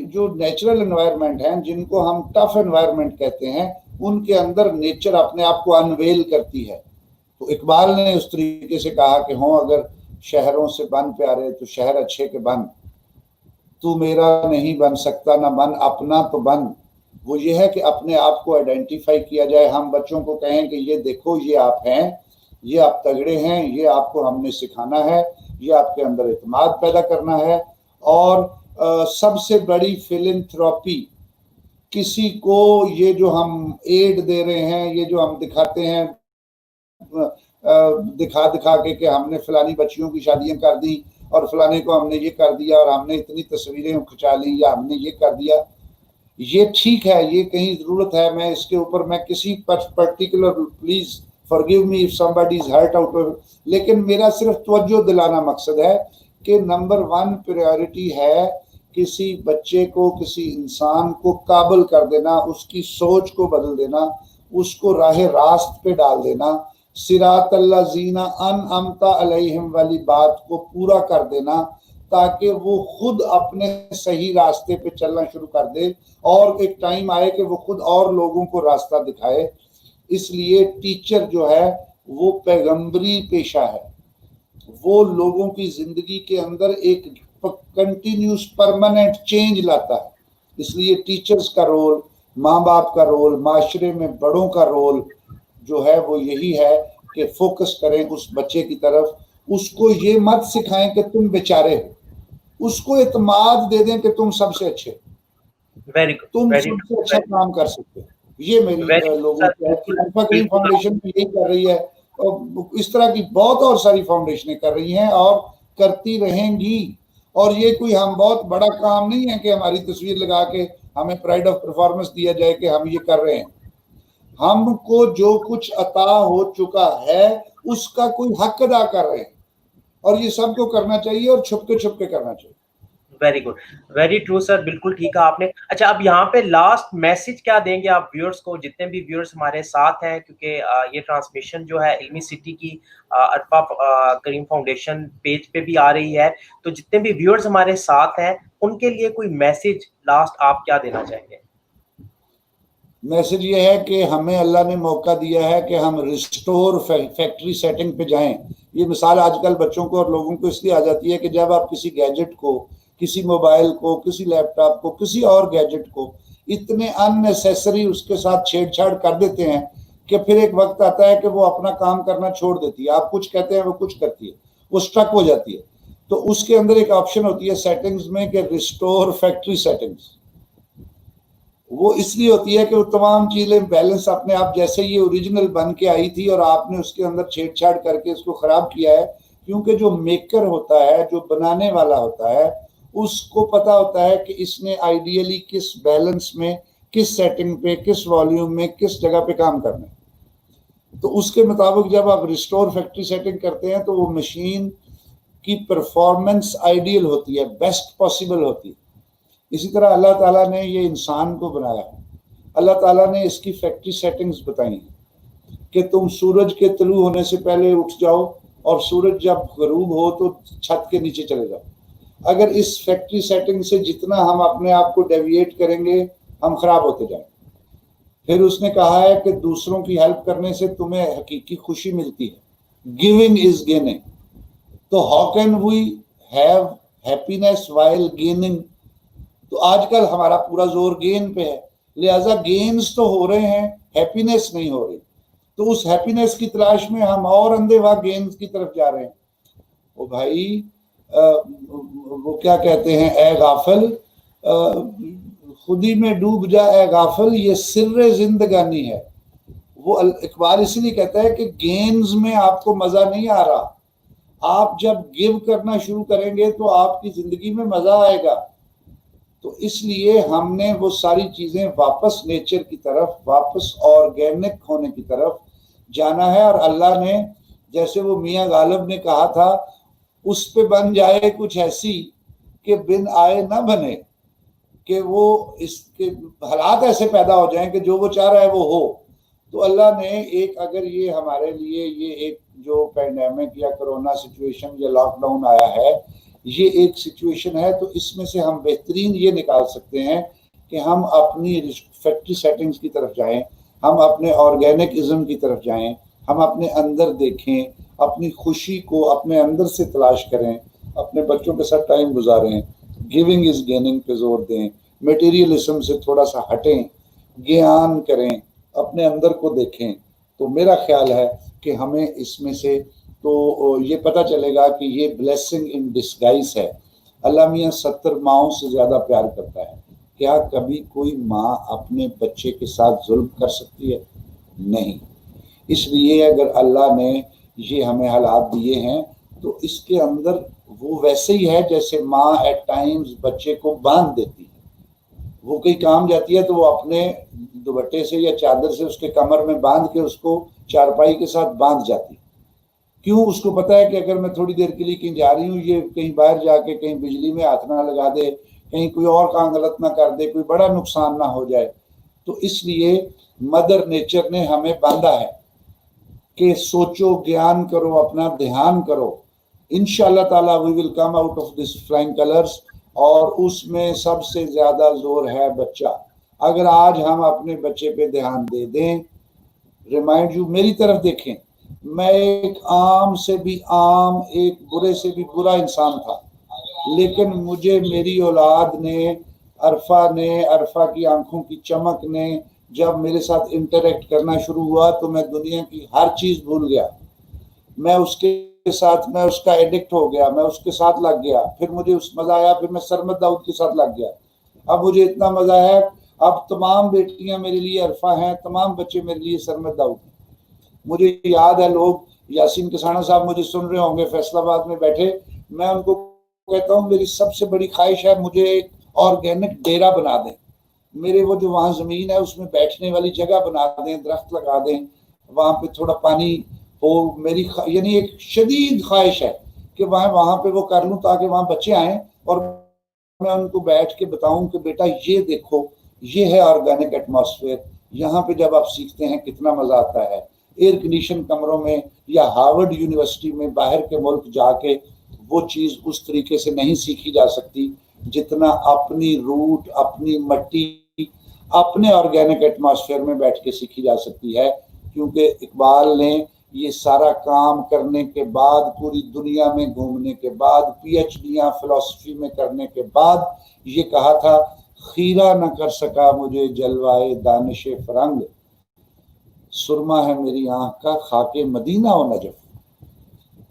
جو نیچرل انوائرمنٹ ہیں، جن کو ہم ٹف انوائرمنٹ کہتے ہیں، ان کے اندر نیچر اپنے آپ کو انویل کرتی ہے۔ تو اقبال نے اس طریقے سے کہا کہ اگر شہروں سے بن پیارے تو شہر اچھے کے بن، تو میرا نہیں بن سکتا نہ بن اپنا تو بن. وہ یہ ہے کہ اپنے آپ کو آئیڈینٹیفائی کیا جائے. ہم بچوں کو کہیں کہ یہ دیکھو یہ آپ ہیں، یہ آپ تگڑے ہیں، یہ آپ کو ہم نے سکھانا ہے، یہ آپ کے اندر اعتماد پیدا کرنا ہے. اور سب سے بڑی فلنتھراپی کسی کو یہ جو ہم ایڈ دے رہے ہیں، یہ جو ہم دکھاتے ہیں دکھا دکھا کے کہ ہم نے فلانی بچیوں کی شادیاں کر دی اور فلانے کو ہم نے یہ کر دیا اور ہم نے اتنی تصویریں کھنچا لی یا ہم نے یہ کر دیا، یہ ٹھیک ہے، یہ کہیں ضرورت ہے. میں اس کے اوپر میں کسی particular please forgive me if somebody is hurt out of، لیکن میرا صرف توجہ دلانا مقصد ہے کہ نمبر 1 پریورٹی ہے کسی بچے کو، کسی انسان کو قابل کر دینا، اس کی سوچ کو بدل دینا، اس کو راہ راست پہ ڈال دینا، صراط الذین انعمت علیہم والی بات کو پورا کر دینا تاکہ وہ خود اپنے صحیح راستے پہ چلنا شروع کر دے اور ایک ٹائم آئے کہ وہ خود اور لوگوں کو راستہ دکھائے. اس لیے ٹیچر جو ہے وہ پیغمبری پیشہ ہے، وہ لوگوں کی زندگی کے اندر ایک کنٹینیوس پرماننٹ چینج لاتا ہے. اس لیے ٹیچرز کا رول، ماں باپ کا رول، معاشرے میں بڑوں کا رول جو ہے وہ یہی ہے کہ فوکس کریں اس بچے کی طرف. اس کو یہ مت سکھائیں کہ تم بیچارے ہو، اس کو اعتماد دے دیں کہ تم سب سے اچھے، ویری گڈ، تم ویری سب سے اچھا کام کر سکتے ہو. یہ میری لوگوں کی ہے کہ الفا گرین فاؤنڈیشن بھی یہی کر رہی ہے، اور اس طرح کی بہت اور ساری فاؤنڈیشنیں کر رہی ہیں اور کرتی رہیں گی. اور یہ کوئی ہم بہت بڑا کام نہیں ہے کہ ہماری تصویر لگا کے ہمیں پرائڈ آف پرفارمنس دیا جائے کہ ہم یہ کر رہے ہیں. ہم کو جو کچھ عطا ہو چکا ہے اس کا کوئی حق ادا کر رہے ہیں، اور یہ سب کو کرنا چاہیے اور چھپ کے کرنا چاہیے. ویری گڈ، ویری ٹرو سر، بالکل ٹھیک ہے آپ نے. اچھا اب یہاں پہ لاسٹ میسج کیا دیں گے آپ ویورز کو، جتنے بھی ویورز ہمارے ساتھ ہیں، کیونکہ یہ ٹرانسمیشن جو ہے علمی سٹی کی عرفہ کریم فاؤنڈیشن پیج پہ بھی آ رہی ہے، تو جتنے بھی ویورز ہمارے ساتھ ہیں ان کے لیے کوئی میسج لاسٹ آپ کیا دینا چاہیں گے؟ میسج یہ ہے کہ ہمیں اللہ نے موقع دیا ہے کہ ہم ریسٹور فیکٹری سیٹنگ پہ جائیں. یہ مثال آج کل بچوں کو اور لوگوں کو اس لیے آ جاتی ہے کہ جب آپ کسی گیجٹ کو، کسی موبائل کو، کسی لیپ ٹاپ کو، کسی اور گیجٹ کو اتنے اننیسیسری اس کے ساتھ چھیڑ چھاڑ کر دیتے ہیں کہ پھر ایک وقت آتا ہے کہ وہ اپنا کام کرنا چھوڑ دیتی ہے. آپ کچھ کہتے ہیں وہ کچھ کرتی ہے، وہ اسٹرک ہو جاتی ہے. تو اس کے اندر ایک آپشن ہوتی ہے سیٹنگز میں کہ ریسٹور فیکٹری سیٹنگز. وہ اس لیے ہوتی ہے کہ وہ تمام چیزیں بیلنس اپنے آپ جیسے یہ اوریجنل بن کے آئی تھی اور آپ نے اس کے اندر چھیڑ چھاڑ کر کے اس کو خراب کیا ہے. کیونکہ جو میکر ہوتا ہے، جو بنانے والا ہوتا ہے، اس کو پتا ہوتا ہے کہ اس نے آئیڈیلی کس بیلنس میں، کس سیٹنگ پہ، کس والیوم میں، کس جگہ پہ کام کرنا ہے. تو اس کے مطابق جب آپ ریسٹور فیکٹری سیٹنگ کرتے ہیں تو وہ مشین کی پرفارمنس آئیڈیل ہوتی ہے، بیسٹ پاسبل ہوتی ہے. اسی طرح اللہ تعالیٰ نے یہ انسان کو بنایا ہے، اللہ تعالیٰ نے اس کی فیکٹری سیٹنگز بتائی ہیں کہ تم سورج کے طلوع ہونے سے پہلے اٹھ جاؤ اور سورج جب غروب ہو تو چھت کے نیچے چلے جاؤ. اگر اس فیکٹری سیٹنگ سے جتنا ہم اپنے آپ کو ڈیویٹ کریں گے ہم خراب ہوتے جائیں. پھر اس نے کہا ہے کہ دوسروں کی ہیلپ کرنے سے تمہیں حقیقی خوشی ملتی ہے، گیونگ از گیننگ. تو how can we have happiness while gaining? تو آج کل ہمارا پورا زور گین پہ ہے، لہٰذا گینز تو ہو رہے ہیں، ہیپینس نہیں ہو رہی. تو اس ہیپینس کی تلاش میں ہم اور اندھے واہ گینز کی طرف جا رہے ہیں. وہ بھائی وہ کیا کہتے ہیں، اے غافل خودی میں ڈوب جا اے غافل، یہ سر زندگانی ہے. وہ اقبال اسی لیے کہتا ہے کہ گینز میں آپ کو مزہ نہیں آ رہا، آپ جب گیو کرنا شروع کریں گے تو آپ کی زندگی میں مزہ آئے گا. تو اس لیے ہم نے وہ ساری چیزیں واپس نیچر کی طرف، واپس آرگینک ہونے کی طرف جانا ہے. اور اللہ نے جیسے وہ میاں غالب نے کہا تھا، اس پہ بن جائے کچھ ایسی کہ بن آئے نہ بنے، کہ وہ اس کے حالات ایسے پیدا ہو جائیں کہ جو وہ چاہ رہا ہے وہ ہو. تو اللہ نے ایک، اگر یہ ہمارے لیے یہ ایک جو پینڈیمک یا کرونا سچویشن یا لاک ڈاؤن آیا ہے، یہ ایک سچویشن ہے، تو اس میں سے ہم بہترین یہ نکال سکتے ہیں کہ ہم اپنی فیکٹری سیٹنگز کی طرف جائیں، ہم اپنے آرگینک ازم کی طرف جائیں، ہم اپنے اندر دیکھیں، اپنی خوشی کو اپنے اندر سے تلاش کریں, اپنے بچوں کے ساتھ ٹائم گزاریں, گیونگ از گیننگ پہ زور دیں, میٹیریلزم سے تھوڑا سا ہٹیں, گیان کریں, اپنے اندر کو دیکھیں. تو میرا خیال ہے کہ ہمیں اس میں سے تو یہ پتہ چلے گا کہ یہ بلیسنگ ان ڈسگائز ہے. اللہ میاں 70 ماؤں سے زیادہ پیار کرتا ہے. کیا کبھی کوئی ماں اپنے بچے کے ساتھ ظلم کر سکتی ہے؟ نہیں. اس لیے اگر اللہ نے یہ ہمیں حالات دیے ہیں تو اس کے اندر وہ ویسے ہی ہے جیسے ماں ایٹ ٹائمز بچے کو باندھ دیتی ہے. وہ کہیں کام جاتی ہے تو وہ اپنے دوپٹے سے یا چادر سے اس کے کمر میں باندھ کے اس کو چارپائی کے ساتھ باندھ جاتی. کیوں؟ اس کو پتا ہے کہ اگر میں تھوڑی دیر کے لیے کہیں جا رہی ہوں, یہ کہیں باہر جا کے کہیں بجلی میں ہاتھ نہ لگا دے, کہیں کوئی اور کام غلط نہ کر دے, کوئی بڑا نقصان نہ ہو جائے. تو اس لیے مدر نیچر نے ہمیں باندھا ہے کہ سوچو, گیان کرو, اپنا دھیان کرو. انشاءاللہ تعالیٰ we will come out of this flying colors. اور اس میں سب سے زیادہ زور ہے بچہ. اگر آج ہم اپنے بچے پہ دھیان دے دیں, ریمائنڈ یو, میری طرف دیکھیں, میں ایک عام سے بھی عام, ایک برے سے بھی برا انسان تھا, لیکن مجھے میری اولاد نے, عرفہ کی آنکھوں کی چمک نے جب میرے ساتھ انٹریکٹ کرنا شروع ہوا تو میں دنیا کی ہر چیز بھول گیا. میں اس کا ایڈکٹ ہو گیا, میں اس کے ساتھ لگ گیا. پھر مجھے اس مزہ آیا, پھر میں سرمد داؤد کے ساتھ لگ گیا. اب مجھے اتنا مزہ ہے, اب تمام بیٹیاں میرے لیے عرفہ ہیں, تمام بچے میرے لیے سرمد داؤد ہیں. مجھے یاد ہے, لوگ یاسین کسانہ صاحب مجھے سن رہے ہوں گے فیصل آباد میں بیٹھے, میں ان کو کہتا ہوں میری سب سے بڑی خواہش ہے مجھے ایک آرگینک ڈیرا بنا دیں. میرے وہ جو وہاں زمین ہے اس میں بیٹھنے والی جگہ بنا دیں, درخت لگا دیں, وہاں پہ تھوڑا پانی ہو. میری یعنی ایک شدید خواہش ہے کہ وہاں پہ وہ کر لوں تاکہ وہاں بچے آئیں اور میں ان کو بیٹھ کے بتاؤں کہ بیٹا یہ دیکھو, یہ ہے آرگینک ایٹماسفیئر. یہاں پہ جب آپ سیکھتے ہیں کتنا مزہ آتا ہے. ایئر کنڈیشن کمروں میں یا ہارورڈ یونیورسٹی میں باہر کے ملک جا کے وہ چیز اس طریقے سے نہیں سیکھی جا سکتی جتنا اپنی روٹ, اپنی مٹی, اپنے آرگینک ایٹماسفیئر میں بیٹھ کے سیکھی جا سکتی ہے. کیونکہ اقبال نے یہ سارا کام کرنے کے بعد, پوری دنیا میں گھومنے کے بعد, پی ایچ ڈیاں فلسفی میں کرنے کے بعد یہ کہا تھا, خیرہ نہ کر سکا مجھے جلوائے دانش فرنگ, سرما ہے میری آنکھ کا خاک مدینہ و نجف.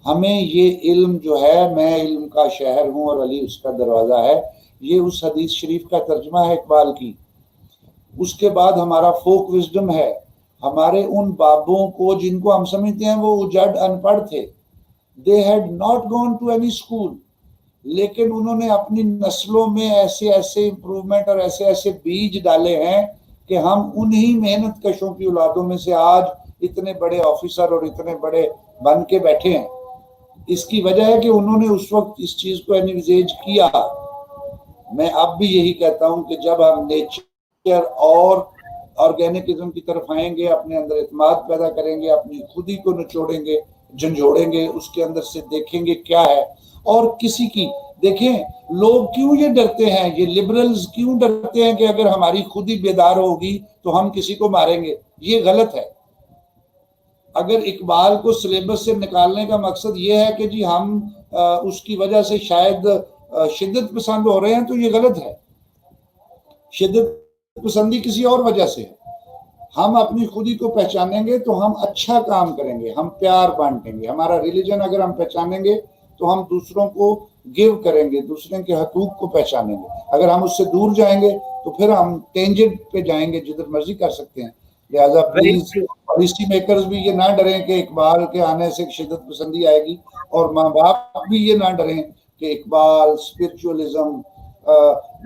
ہمیں یہ علم جو ہے, میں علم کا شہر ہوں اور علی اس کا دروازہ ہے, یہ اس حدیث شریف کا ترجمہ ہے اقبال کی. اس کے بعد ہمارا فوک وزڈم ہے, ہمارے ان بابوں کو جن کو ہم سمجھتے ہیں وہ اجڑ ان پڑھ تھے, they had not gone to any school, لیکن انہوں نے اپنی نسلوں میں ایسے امپروومنٹ اور ایسے بیج ڈالے ہیں کہ ہم انہی محنت کشوں کی اولادوں میں سے آج اتنے بڑے آفیسر اور اتنے بڑے بن کے بیٹھے ہیں. اس کی وجہ ہے کہ انہوں نے اس وقت اس چیز کو انویزیج کیا. میں اب بھی یہی کہتا ہوں کہ جب ہم نیچر اور آرگینکزم کی طرف آئیں گے, اپنے اندر اعتماد پیدا کریں گے, اپنی خودی کو نچوڑیں گے, جھنجھوڑیں گے, اس کے اندر سے دیکھیں گے کیا ہے. اور کسی کی دیکھیں, لوگ کیوں یہ ڈرتے ہیں, یہ لبرلز کیوں ڈرتے ہیں کہ اگر ہماری خودی بیدار ہوگی تو ہم کسی کو ماریں گے. یہ غلط ہے. اگر اقبال کو سلیبس سے نکالنے کا مقصد یہ ہے کہ جی ہم اس کی وجہ سے شاید شدت پسند ہو رہے ہیں تو یہ غلط ہے. شدت پسندی کسی اور وجہ سے ہے. ہم اپنی خودی کو پہچانیں گے تو ہم اچھا کام کریں گے, ہم پیار بانٹیں گے. ہمارا ریلیجن اگر ہم پہچانیں گے تو ہم دوسروں کو گیو کریں گے, دوسرے کے حقوق کو پہچانیں گے. اگر ہم اس سے دور جائیں گے تو پھر ہم ٹینجنٹ پہ جائیں گے, جدھر مرضی کر سکتے ہیں. لہٰذا پلیز پالیسی میکرز بھی یہ نہ ڈریں کہ اقبال کے آنے سے شدت پسندی آئے گی, اور ماں باپ بھی یہ نہ ڈریں کہ اقبال اسپرچولی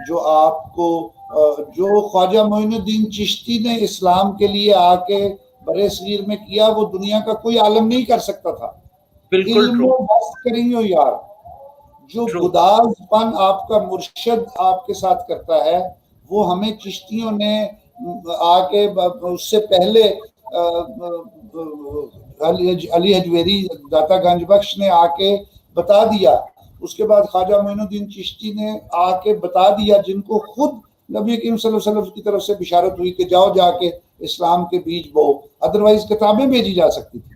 جو آپ کو جو خواجہ معین الدین چشتی نے اسلام کے لیے آ کے برے صغیر میں کیا, وہ دنیا کا کوئی عالم نہیں کر سکتا تھا. علم و بس کریں ہو یار, جو گداز پن آپ کا مرشد آپ کے ساتھ کرتا ہے وہ ہمیں چشتیوں نے آ کے, اس سے پہلے علی حجویری داتا گنج بخش نے آ کے بتا دیا. اس کے بعد خواجہ معین الدین چشتی نے آ کے بتا دیا, جن کو خود نبی کریم صلی اللہ علیہ وسلم کی طرف سے بشارت ہوئی کہ جاؤ جا کے اسلام کے بیج بو, ادروائز کتابیں بھیجی جا سکتی تھی.